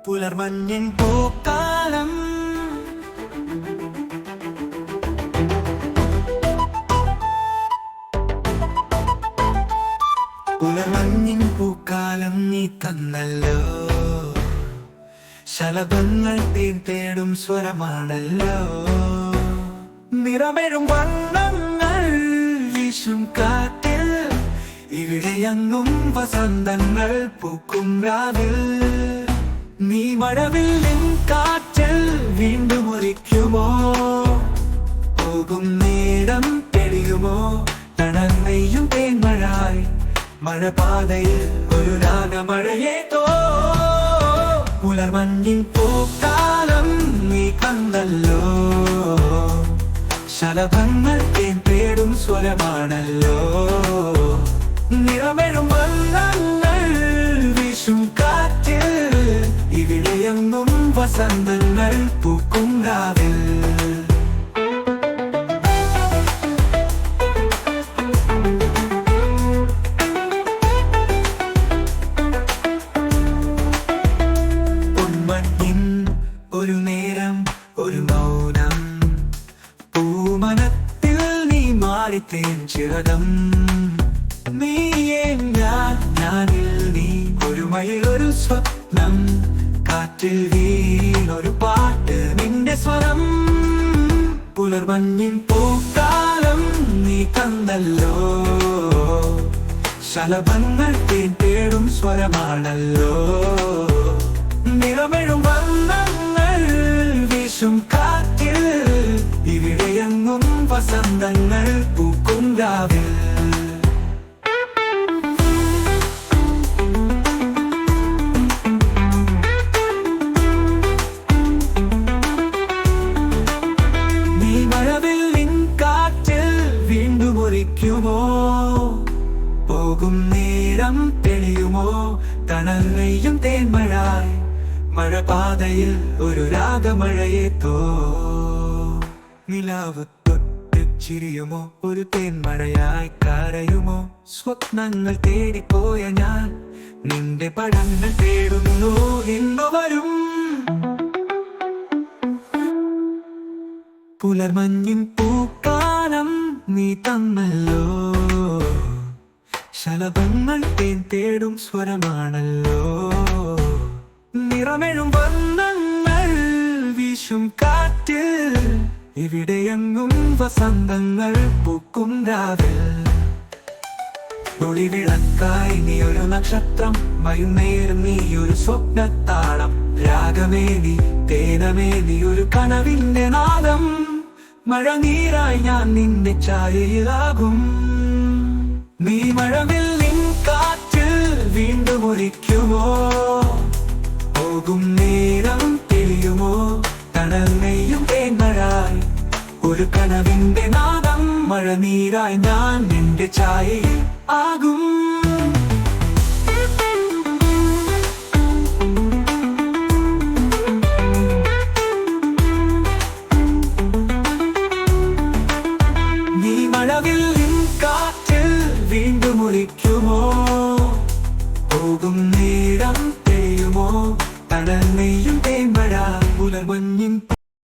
പുലർമഞ്ഞിൻ പൂക്കാലം പുലർമഞ്ഞിൻ പൂക്കാലം നീ തന്നല്ലോ. ശലഭങ്ങൾ തേടും സ്വരമാണല്ലോ. നിറമെഴും വണ്ണങ്ങൾ വീശും കാറ്റിൽ ഇവിടെയെങ്ങും വസന്തങ്ങൾ പൂക്കും രാവിൽ. നീ മഴവില്ലിൻ കാറ്റിൽ വീണ്ടും ഒലിക്കുമോ? പോകും നേരം തെളിയുമോ? തണന്നെയ്യും തേന്മഴായി മഴപാതയിൽ ഒരു രാഗമഴയേതോ. പുലർമഞ്ഞിൻ പൂക്കാലം നീ കണ്ടല്ലോ. ശലഭങ്ങൾ തേടും സ്വരമാണല്ലോ. നിറമെഴും വണ്ണങ്ങൾ വീശും കാറ്റിൽ ഇവിടെയെങ്ങും വസന്തങ്ങൾ പൂക്കും രാവിൽ. പൊന്മഞ്ഞിൻ ഒരു നേരം ഒരു മൗനം. പൂമനത്തിൽ നീ മാറിത്തേൻ ചിറകം. നീയേ ഞാനിൽ നീ ഒരു മയിലൊരു സ്വപ്നം. കാറ്റിൽ വീണൊരു പാട്ട് നിന്റെ സ്വരം. പുലർമഞ്ഞിൻ പൂക്കാലം നീ തന്നല്ലോ. ശലഭങ്ങൾ തേടും സ്വരമാണല്ലോ. നിറമെഴും വണ്ണങ്ങൾ വീശും കാറ്റിൽ ഇവിടെയെങ്ങും വസന്തങ്ങൾ പൂക്കും രാവിൽ. പോകും നേരം തെളിയുമോ? തണന്നെയ്യും തേന്മഴായി മഴപാതയിൽ ഒരു രാഗമഴയേതോ. നിലാവ് തൊട്ട് ചിരിയുമോ? ഒരു തേന്മഴയായി കരയുമോ? സ്വപ്നങ്ങൾ തേടിപ്പോയ ഞാൻ നിന്റെ പഴങ്ങൾ തേടുന്നു. ഇന്നു വരും പുലർമഞ്ഞിൻ പൂക്കാലം നീ തന്നല്ലോ. ശലഭങ്ങൾ തേടും സ്വരമാണല്ലോ. നിറമെഴും വണ്ണങ്ങൾ വീശും കാറ്റിൽ ഇവിടെയെങ്ങും വസന്തങ്ങൾ പൂക്കും രാവിൽ. ഒളിവിളക്കായി നീ ഒരു നക്ഷത്രം. വൈകുന്നേരം നീ ഒരു സ്വപ്നത്താളം. രാഗമേ നീ തേനമേ നീ ഒരു കനവിന്റെ നാദം. മഴ നീരായി ഞാൻ നിന്റെ ഛായയിലാകും. നീ മഴവില്ലിൻ കാറ്റിൽ വീണ്ടും ഒലിക്കുമോ? പോകും നേരം തെളിയുമോ? തണന്നെയ്യും തേന്മഴായി ഒരു കനവിന്റെ നാദം. മഴ നീരായി ഞാൻ നിന്റെ ഛായയിൽ ആകും. നീ മഴവില്ലിൻ കാറ്റിൽ വീണ്ടും ഒലിക്കുമോ? പോകും നേരം തെളിയുമോ? തണന്നെയ്യും